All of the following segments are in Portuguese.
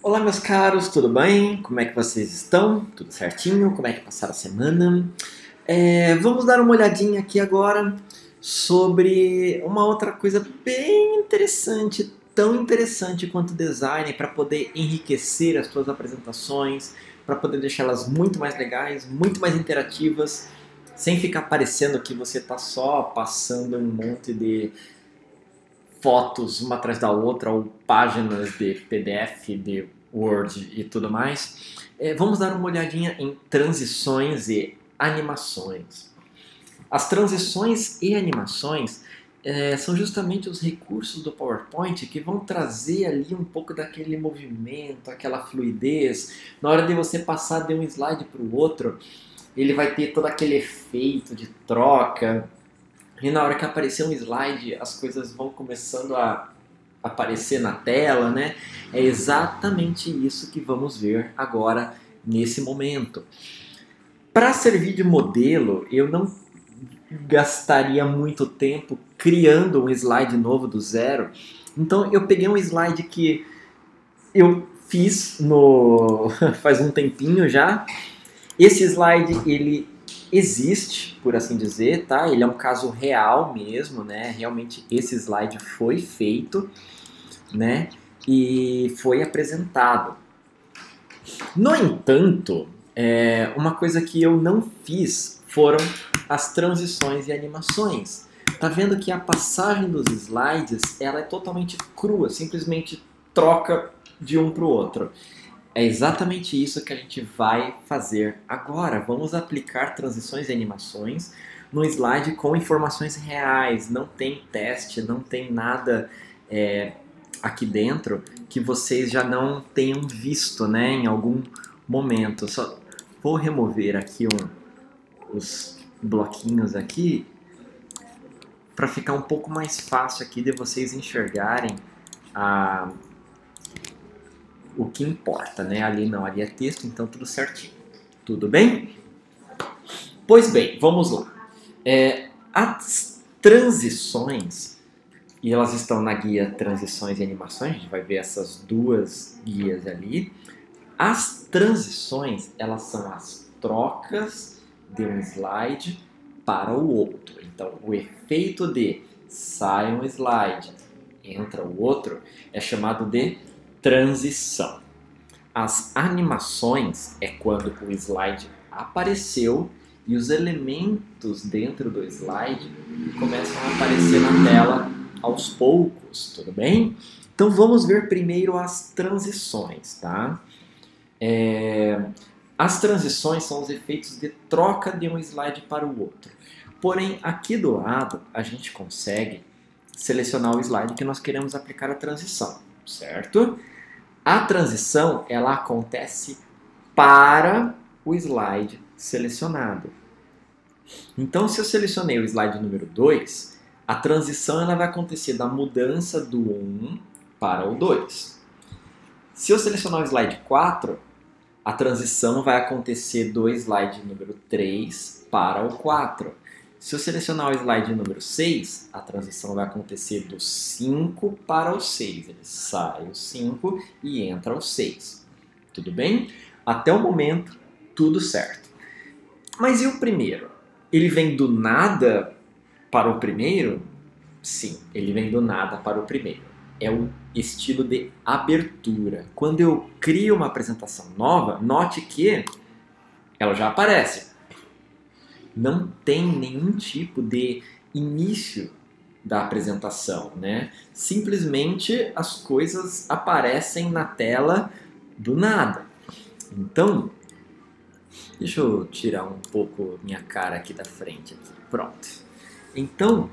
Olá, meus caros, tudo bem? Como é que vocês estão? Tudo certinho? Como é que passaram a semana? Vamos dar uma olhadinha aqui agora sobre uma outra coisa bem interessante, tão interessante quanto design, para poder enriquecer as suas apresentações, para poder deixá-las muito mais legais, muito mais interativas, sem ficar parecendo que você está só passando um monte de fotos uma atrás da outra ou páginas de PDF, de Word e tudo mais. Vamos dar uma olhadinha em transições e animações. As transições e animações são justamente os recursos do PowerPoint que vão trazer ali um pouco daquele movimento, aquela fluidez. Na hora de você passar de um slide para o outro, ele vai ter todo aquele efeito de troca. E na hora que aparecer um slide, as coisas vão começando a aparecer na tela, né? É exatamente isso que vamos ver agora nesse momento. Para servir de modelo, eu não gastaria muito tempo criando um slide novo do zero. Então eu peguei um slide que eu fiz faz um tempinho já. Esse slide ele existe, por assim dizer, tá? Ele é um caso real mesmo, né? Realmente esse slide foi feito, né? E foi apresentado. No entanto, uma coisa que eu não fiz foram as transições e animações. Tá vendo que a passagem dos slides ela é totalmente crua, simplesmente troca de um para o outro. É exatamente isso que a gente vai fazer agora. Vamos aplicar transições e animações no slide com informações reais. Não tem teste, não tem nada aqui dentro que vocês já não tenham visto, né, em algum momento. Só vou remover aqui os bloquinhos aqui para ficar um pouco mais fácil aqui de vocês enxergarem o que importa, né? Ali não, ali é texto, então tudo certinho. Tudo bem? Pois bem, vamos lá. As transições, e elas estão na guia Transições e Animações, a gente vai ver essas duas guias ali. As transições, elas são as trocas de um slide para o outro. Então, o efeito de sai um slide, entra o outro, é chamado de transição. As animações é quando o slide apareceu e os elementos dentro do slide começam a aparecer na tela aos poucos, tudo bem? Então vamos ver primeiro as transições, tá? As transições são os efeitos de troca de um slide para o outro. Porém, aqui do lado, a gente consegue selecionar o slide que nós queremos aplicar a transição, certo? A transição, ela acontece para o slide selecionado. Então, se eu selecionei o slide número 2, a transição ela vai acontecer da mudança do 1 para o 2. Se eu selecionar o slide 4, a transição vai acontecer do slide número 3 para o 4. Se eu selecionar o slide número 6, a transição vai acontecer do 5 para o 6. Ele sai o 5 e entra o 6. Tudo bem? Até o momento, tudo certo. Mas e o primeiro? Ele vem do nada para o primeiro? Sim, ele vem do nada para o primeiro. É o estilo de abertura. Quando eu crio uma apresentação nova, note que ela já aparece. Não tem nenhum tipo de início da apresentação, né? Simplesmente as coisas aparecem na tela do nada. Então, deixa eu tirar um pouco minha cara aqui da frente. Aqui. Pronto. Então,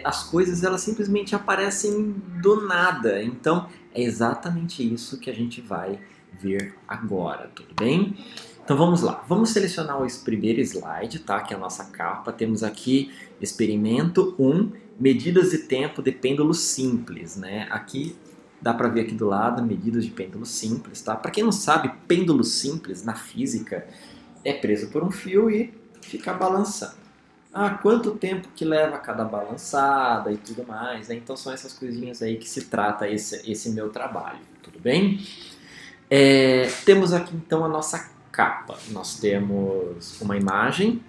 as coisas elas simplesmente aparecem do nada. Então, é exatamente isso que a gente vai ver agora, tudo bem? Então vamos lá, vamos selecionar o primeiro slide, tá? Que é a nossa capa. Temos aqui experimento 1, medidas de tempo de pêndulo simples, né? Aqui dá para ver aqui do lado medidas de pêndulo simples, tá? Para quem não sabe, pêndulo simples na física é preso por um fio e fica balançando. Quanto tempo que leva cada balançada e tudo mais, né? Então são essas coisinhas aí que se trata esse meu trabalho, tudo bem? Temos aqui então a nossa capa. Nós temos uma imagem,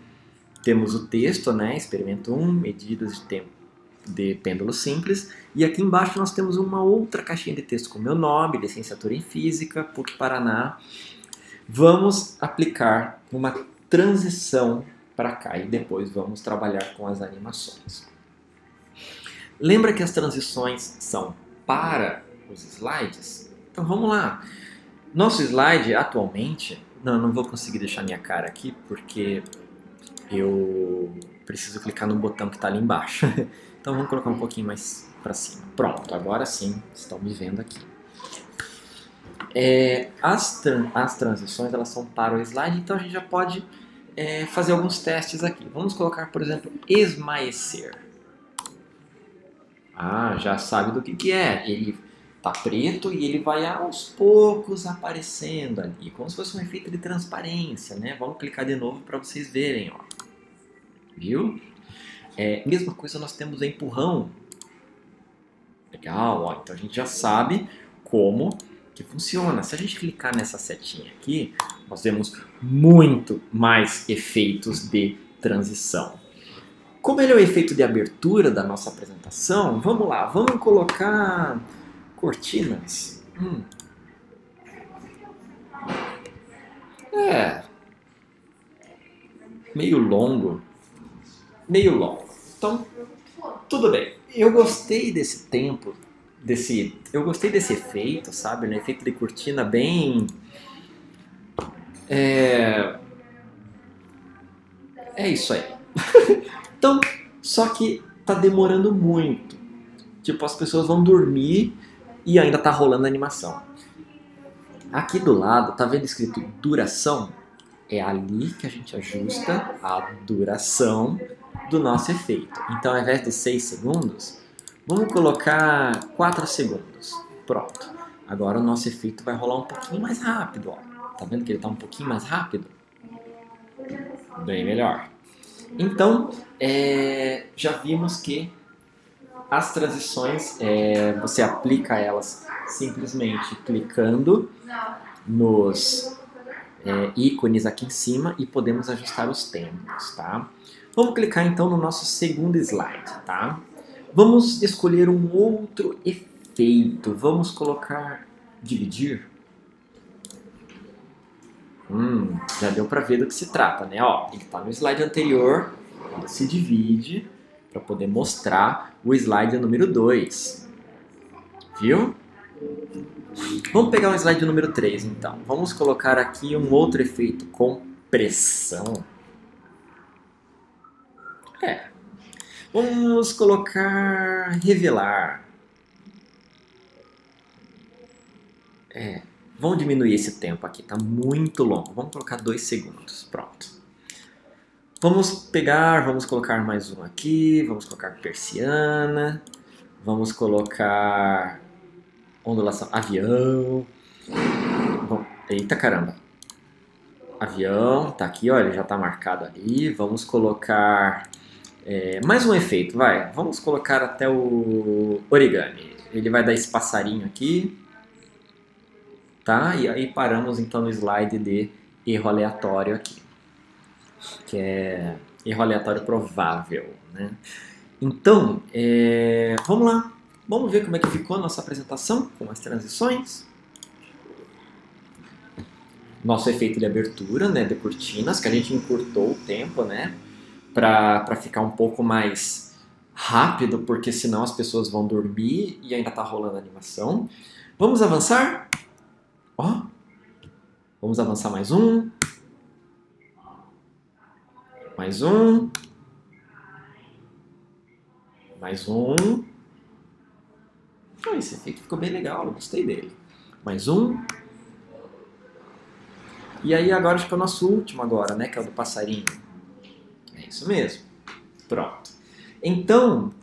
temos o texto, né? Experimento 1, medidas de tempo de pêndulo simples. E aqui embaixo nós temos uma outra caixinha de texto com meu nome, licenciatura em Física, PUC Paraná. Vamos aplicar uma transição para cá e depois vamos trabalhar com as animações. Lembra que as transições são para os slides? Então vamos lá. Nosso slide atualmente... Não vou conseguir deixar minha cara aqui porque eu preciso clicar no botão que está ali embaixo. Então vamos colocar um pouquinho mais para cima. Pronto, agora sim estão me vendo aqui. As transições elas são para o slide, então a gente já pode fazer alguns testes aqui. Vamos colocar, por exemplo, esmaecer. Já sabe do que é. Ele tá preto e ele vai aos poucos aparecendo ali, como se fosse um efeito de transparência, né? Vamos clicar de novo para vocês verem, ó. Viu? Mesma coisa nós temos o empurrão. Legal, ó. Então a gente já sabe como que funciona. Se a gente clicar nessa setinha aqui, nós vemos muito mais efeitos de transição. Como ele é o efeito de abertura da nossa apresentação, vamos lá, vamos colocar cortinas. Meio longo. Então, tudo bem. Eu gostei desse tempo, eu gostei desse efeito, sabe? Um efeito de cortina bem... É isso aí. Então, só que tá demorando muito. Tipo, as pessoas vão dormir e ainda tá rolando a animação. Aqui do lado, tá vendo escrito duração? É ali que a gente ajusta a duração do nosso efeito. Então, ao invés de 6 segundos, vamos colocar 4 segundos. Pronto. Agora o nosso efeito vai rolar um pouquinho mais rápido, ó. Tá vendo que ele tá um pouquinho mais rápido? Bem melhor. Então, já vimos que as transições, você aplica elas simplesmente clicando nos ícones aqui em cima e podemos ajustar os tempos, tá? Vamos clicar então no nosso segundo slide, tá? Vamos escolher um outro efeito. Vamos colocar dividir. Já deu para ver do que se trata, né? Ó, ele está no slide anterior, ele se divide para poder mostrar o slide número 2. Viu? Vamos pegar o slide número 3, então. Vamos colocar aqui um outro efeito, compressão. Vamos colocar revelar. Vamos diminuir esse tempo aqui, tá muito longo. Vamos colocar 2 segundos, pronto. Vamos colocar mais um aqui, vamos colocar persiana, vamos colocar ondulação, avião. Bom, eita caramba. Avião, tá aqui, ó, ele já tá marcado ali. Vamos colocar mais um efeito, vai. Vamos colocar até o origami. Ele vai dar esse passarinho aqui. Tá? E aí paramos então no slide de erro aleatório aqui, que é erro aleatório provável, né? Então, vamos lá, vamos ver como é que ficou a nossa apresentação com as transições. Nosso efeito de abertura, né, de cortinas, que a gente encurtou o tempo, né, para ficar um pouco mais rápido, porque senão as pessoas vão dormir e ainda tá rolando a animação. Vamos avançar? Ó, vamos avançar mais um. Mais um. Mais um. Esse efeito ficou bem legal, eu gostei dele. Mais um. E aí agora acho que é o nosso último agora, né? Que é o do passarinho. É isso mesmo. Pronto. Então,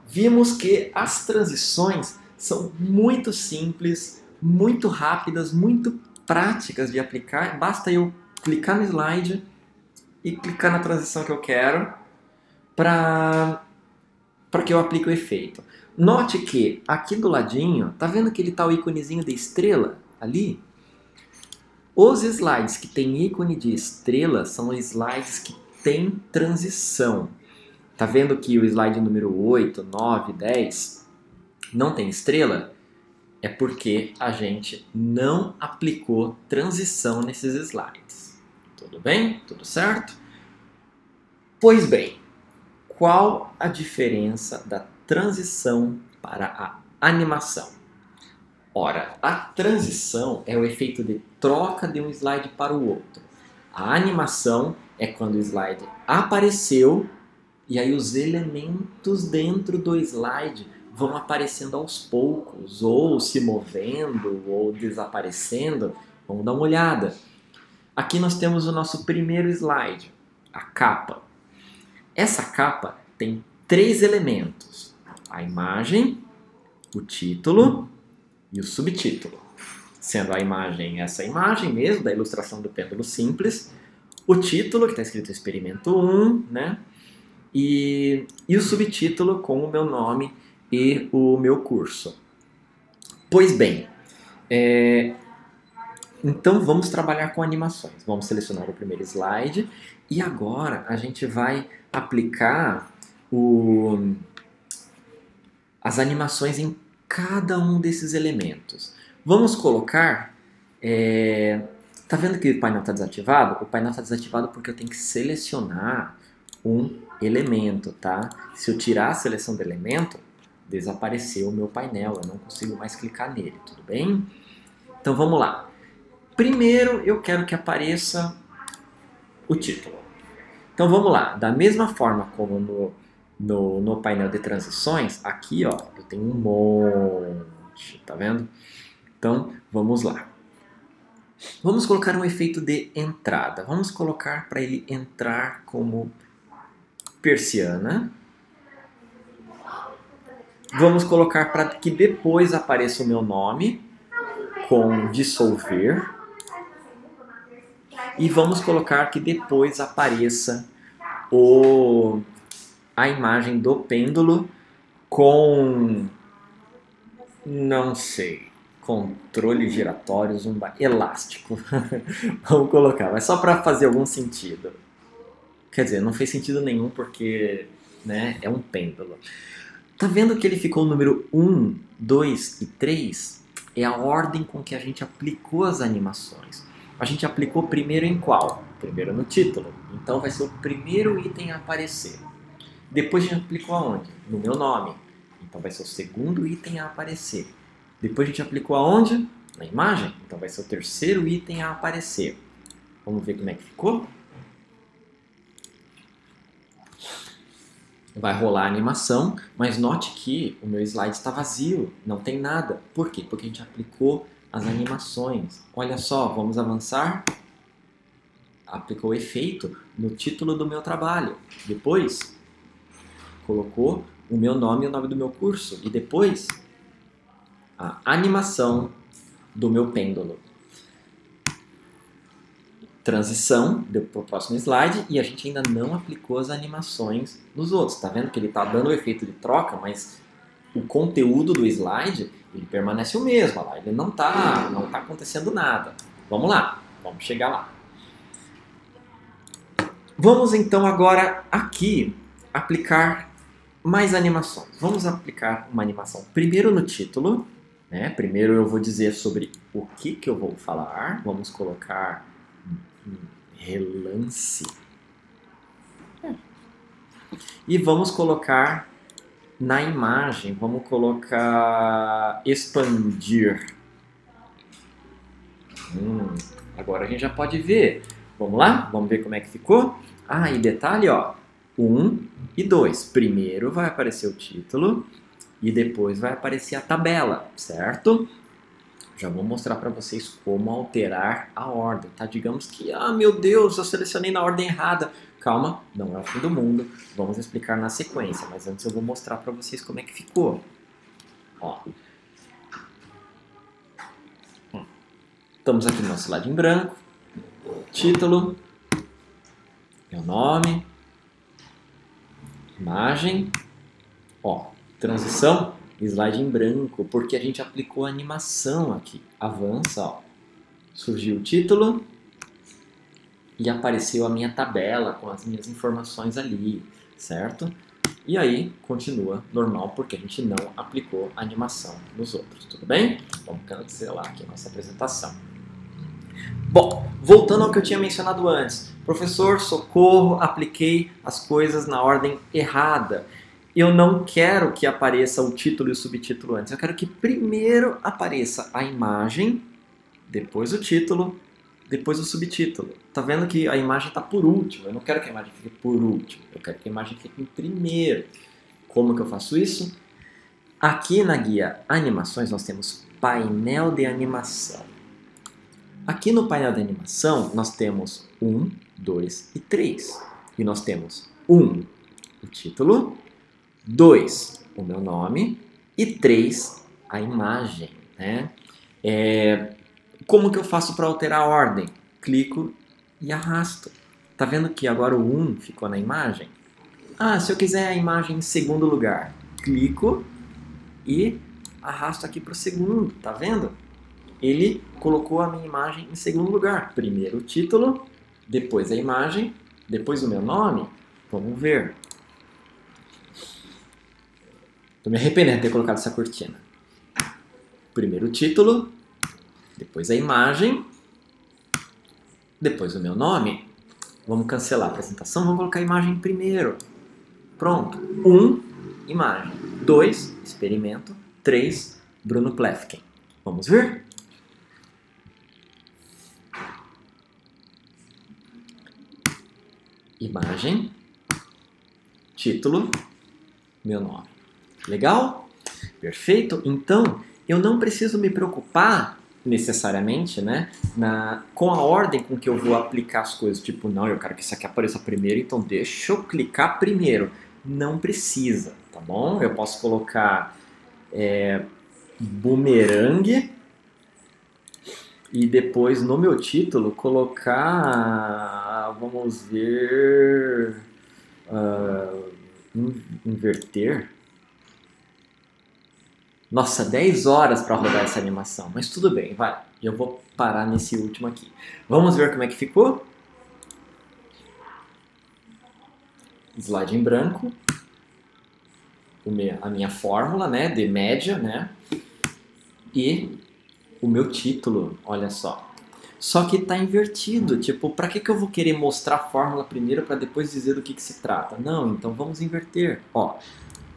vimos que as transições são muito simples, muito rápidas, muito práticas de aplicar. Basta eu clicar no slide e clicar na transição que eu quero para que eu aplique o efeito. Note que aqui do ladinho, tá vendo que ele tá o íconezinho de estrela ali? Os slides que tem ícone de estrela são slides que tem transição. Tá vendo que o slide número 8, 9, 10 não tem estrela? É porque a gente não aplicou transição nesses slides. Tudo bem? Tudo certo? Pois bem, qual a diferença da transição para a animação? Ora, a transição é o efeito de troca de um slide para o outro. A animação é quando o slide apareceu e aí os elementos dentro do slide vão aparecendo aos poucos, ou se movendo, ou desaparecendo. Vamos dar uma olhada. Aqui nós temos o nosso primeiro slide, a capa. Essa capa tem 3 elementos: a imagem, o título e o subtítulo. Sendo a imagem essa imagem mesmo, da ilustração do pêndulo simples, o título, que está escrito Experimento 1, né? E o subtítulo com o meu nome e o meu curso. Pois bem, então vamos trabalhar com animações. Vamos selecionar o primeiro slide e agora a gente vai aplicar as animações em cada um desses elementos. Vamos colocar... tá vendo que o painel está desativado? O painel está desativado porque eu tenho que selecionar um elemento, tá? Se eu tirar a seleção do elemento, desapareceu o meu painel, eu não consigo mais clicar nele, tudo bem? Então vamos lá. Primeiro eu quero que apareça o título. Então vamos lá, da mesma forma como no painel de transições, aqui ó, eu tenho um monte, tá vendo? Então vamos lá. Vamos colocar um efeito de entrada. Vamos colocar para ele entrar como persiana. Vamos colocar para que depois apareça o meu nome com dissolver. E vamos colocar que depois apareça a imagem do pêndulo com, não sei, controle giratório, elástico. Vamos colocar, mas só para fazer algum sentido. Quer dizer, não fez sentido nenhum porque, né, é um pêndulo. Tá vendo que ele ficou o número 1, 2 e 3? É a ordem com que a gente aplicou as animações. A gente aplicou primeiro em qual? Primeiro no título. Então vai ser o primeiro item a aparecer. Depois a gente aplicou aonde? No meu nome. Então vai ser o segundo item a aparecer. Depois a gente aplicou aonde? Na imagem. Então vai ser o terceiro item a aparecer. Vamos ver como é que ficou? Vai rolar a animação, mas note que o meu slide está vazio, não tem nada. Por quê? Porque a gente aplicou as animações. Olha só, vamos avançar. Aplicou o efeito no título do meu trabalho. Depois, colocou o meu nome e o nome do meu curso. E depois, a animação do meu pêndulo. Transição para o próximo slide e a gente ainda não aplicou as animações nos outros. Tá vendo que ele está dando o efeito de troca, mas o conteúdo do slide ele permanece o mesmo. Lá. Ele não tá acontecendo nada. Vamos lá, vamos chegar lá. Vamos então agora aqui aplicar mais animações. Vamos aplicar uma animação primeiro no título. Né? Primeiro eu vou dizer sobre o que eu vou falar. Vamos colocar relance. E vamos colocar na imagem, vamos colocar expandir. Agora a gente já pode ver. Vamos lá? Vamos ver como é que ficou? Ah, e detalhe, ó, 1 e 2. Primeiro vai aparecer o título e depois vai aparecer a tabela, certo? Já vou mostrar para vocês como alterar a ordem, tá? Digamos que, meu Deus, eu selecionei na ordem errada. Calma, não é o fim do mundo. Vamos explicar na sequência, mas antes eu vou mostrar para vocês como é que ficou. Ó. Estamos aqui no nosso slide em branco. Título. Meu nome. Imagem. Ó, transição. Slide em branco, porque a gente aplicou a animação aqui. Avança, ó. surgiu o título e apareceu a minha tabela com as minhas informações ali, certo? E aí continua normal porque a gente não aplicou a animação nos outros, tudo bem? Vamos cancelar aqui a nossa apresentação. Bom, voltando ao que eu tinha mencionado antes. Professor, socorro, apliquei as coisas na ordem errada. Eu não quero que apareça o título e o subtítulo antes. Eu quero que primeiro apareça a imagem, depois o título, depois o subtítulo. Tá vendo que a imagem está por último. Eu não quero que a imagem fique por último. Eu quero que a imagem fique em primeiro. Como que eu faço isso? Aqui na guia Animações nós temos painel de animação. Aqui no painel de animação nós temos 1, 2 e 3. E nós temos 1, o título, 2, o meu nome e 3, a imagem, né? Como que eu faço para alterar a ordem? Clico e arrasto. Tá vendo que agora o 1 ficou na imagem? Ah, se eu quiser a imagem em segundo lugar, clico e arrasto aqui para o segundo, tá vendo? Ele colocou a minha imagem em segundo lugar. Primeiro o título, depois a imagem, depois o meu nome. Vamos ver. Estou me arrependendo de ter colocado essa cortina. Primeiro o título, depois a imagem, depois o meu nome. Vamos cancelar a apresentação, vamos colocar a imagem primeiro. Pronto. 1, imagem. 2, experimento. 3, Bruno Plefken. Vamos ver? Imagem, título, meu nome. Legal? Perfeito? Então, eu não preciso me preocupar necessariamente, né, com a ordem com que eu vou aplicar as coisas. Tipo, não, eu quero que isso aqui apareça primeiro, então deixa eu clicar primeiro. Não precisa, tá bom? Eu posso colocar bumerangue e depois no meu título colocar, vamos ver, inverter. Nossa, 10 horas para rodar essa animação, mas tudo bem, vai. Eu vou parar nesse último aqui. Vamos ver como é que ficou? Slide em branco. A minha fórmula, né, de média, né? E o meu título, olha só. Só que está invertido, tipo, para que eu vou querer mostrar a fórmula primeiro para depois dizer do que se trata? Não, então vamos inverter. Ó,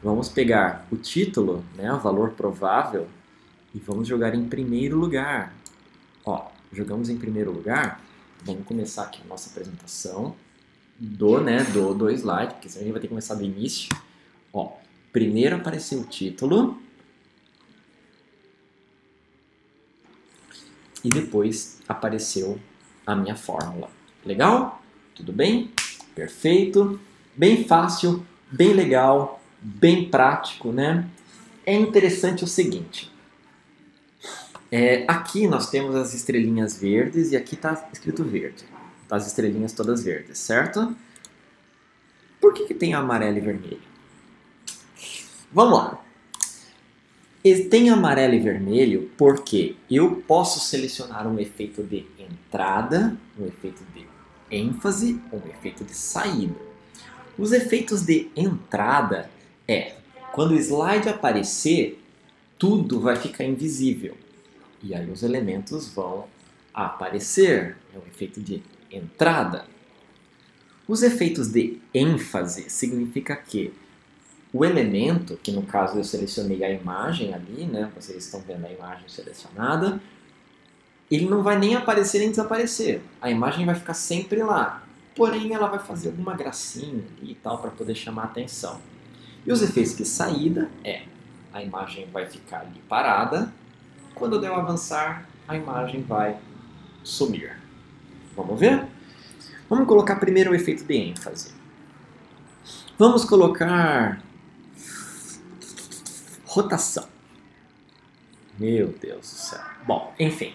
vamos pegar o título, né, o valor provável, e vamos jogar em primeiro lugar. Ó, jogamos em primeiro lugar, vamos começar aqui a nossa apresentação do slide, porque senão a gente vai ter que começar do início. Ó, primeiro apareceu o título, e depois apareceu a minha fórmula. Legal? Tudo bem? Perfeito. Bem fácil, bem legal, bem prático, né? É interessante o seguinte. Aqui nós temos as estrelinhas verdes e aqui está escrito verde. Tá as estrelinhas todas verdes, certo? Por que tem amarelo e vermelho? Vamos lá. Tem amarelo e vermelho porque eu posso selecionar um efeito de entrada, um efeito de ênfase, um efeito de saída. Os efeitos de entrada quando o slide aparecer, tudo vai ficar invisível. E aí os elementos vão aparecer. É um efeito de entrada. Os efeitos de ênfase significa que o elemento, que no caso eu selecionei a imagem ali, né? Vocês estão vendo a imagem selecionada, ele não vai nem aparecer nem desaparecer. A imagem vai ficar sempre lá. Porém, ela vai fazer alguma gracinha ali e tal para poder chamar a atenção. E os efeitos de saída a imagem vai ficar ali parada. Quando eu avançar, a imagem vai sumir. Vamos ver? Vamos colocar primeiro o efeito de ênfase. Vamos colocar rotação. Meu Deus do céu. Bom, enfim.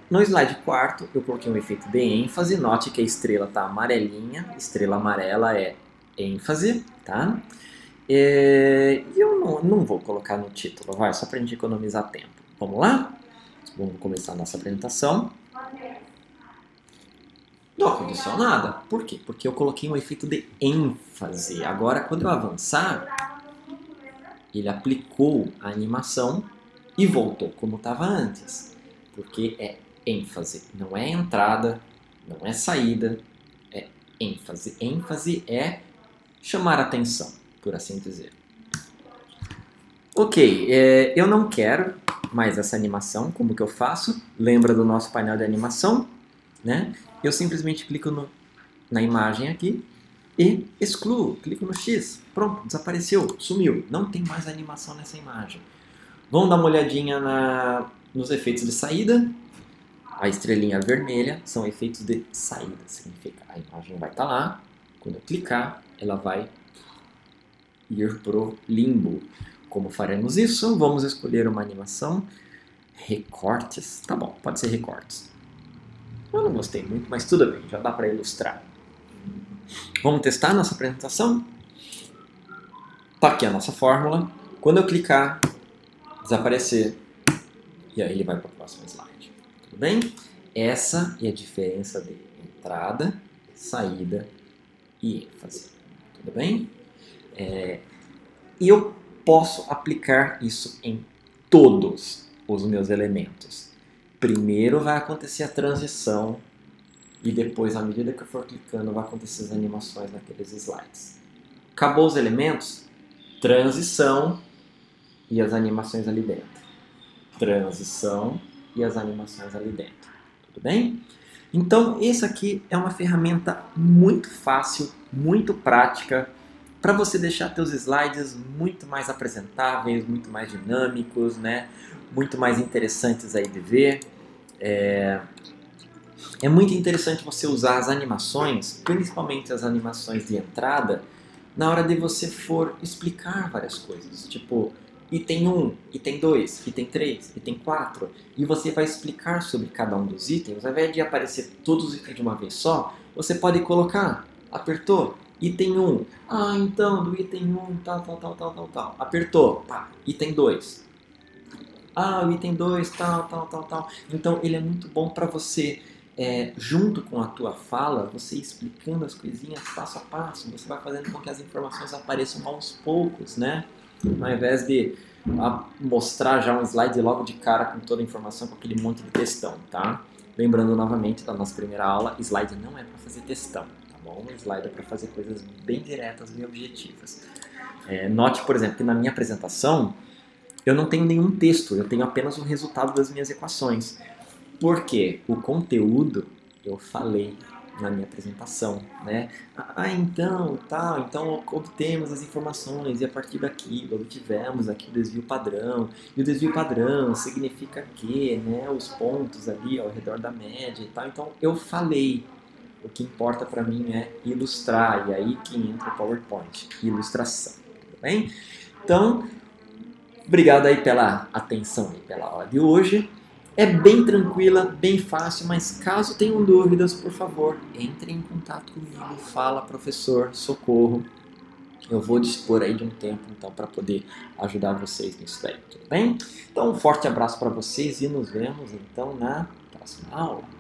No slide quarto, eu coloquei um efeito de ênfase. Note que a estrela está amarelinha. Estrela amarela é ênfase, tá? E eu não vou colocar no título, só para a gente economizar tempo. Vamos lá? Vamos começar a nossa apresentação. Não aconteceu nada. Por quê? Porque eu coloquei um efeito de ênfase. Agora, quando eu avançar, ele aplicou a animação e voltou como estava antes. Porque é ênfase, não é entrada, não é saída, é ênfase. ênfase é chamar atenção, por assim dizer. Ok, eu não quero mais essa animação, como que eu faço? Lembra do nosso painel de animação? Né? Eu simplesmente clico na imagem aqui e excluo, clico no X, pronto, desapareceu, sumiu, não tem mais animação nessa imagem. Vamos dar uma olhadinha nos efeitos de saída. A estrelinha vermelha são efeitos de saída, significa a imagem vai estar lá, quando eu clicar, ela vai ir pro limbo. Como faremos isso? Vamos escolher uma animação, recortes, tá bom, pode ser recortes. Eu não gostei muito, mas tudo bem, já dá para ilustrar. Vamos testar nossa apresentação? Tá aqui a nossa fórmula. Quando eu clicar, desaparecer, e aí ele vai para o próximo slide. Tudo bem? Essa é a diferença de entrada, saída e ênfase. Tudo bem? E eu posso aplicar isso em todos os meus elementos. Primeiro vai acontecer a transição e depois, à medida que eu for clicando, vai acontecer as animações naqueles slides. Acabou os elementos? Transição e as animações ali dentro. Transição e as animações ali dentro. Tudo bem? Então, esse aqui é uma ferramenta muito fácil, muito prática, para você deixar seus slides muito mais apresentáveis, muito mais dinâmicos, né? Muito mais interessantes aí de ver. É muito interessante você usar as animações, principalmente as animações de entrada, na hora de você for explicar várias coisas. Tipo, item 1, item 2, item 3, item 4. E você vai explicar sobre cada um dos itens. Ao invés de aparecer todos os itens de uma vez só, você pode colocar, apertou, item 1. Ah, então, do item 1, tal. Apertou, pá, item 2. Ah, o item 2, tal. Então, ele é muito bom para você, junto com a tua fala, você explicando as coisinhas passo a passo. Você vai fazendo com que as informações apareçam aos poucos, né? Ao invés de mostrar já um slide logo de cara com toda a informação, com aquele monte de textão, tá? Lembrando novamente da nossa primeira aula, slide não é para fazer textão, tá bom? Slide é para fazer coisas bem diretas e objetivas. Note, por exemplo, que na minha apresentação eu não tenho nenhum texto, eu tenho apenas o resultado das minhas equações. Porque o conteúdo eu falei na minha apresentação, né? Então obtemos as informações e a partir daqui obtivemos aqui o desvio padrão. E o desvio padrão significa que, né, os pontos ali ao redor da média e tal. Então eu falei. O que importa para mim é ilustrar, e aí que entra o PowerPoint, ilustração, tudo bem? Então, obrigado aí pela atenção e pela aula de hoje. É bem tranquila, bem fácil, mas caso tenham dúvidas, por favor, entrem em contato comigo, fala, professor, socorro. Eu vou dispor aí de um tempo, então, para poder ajudar vocês nisso daí, tudo bem? Então, um forte abraço para vocês e nos vemos, então, na próxima aula.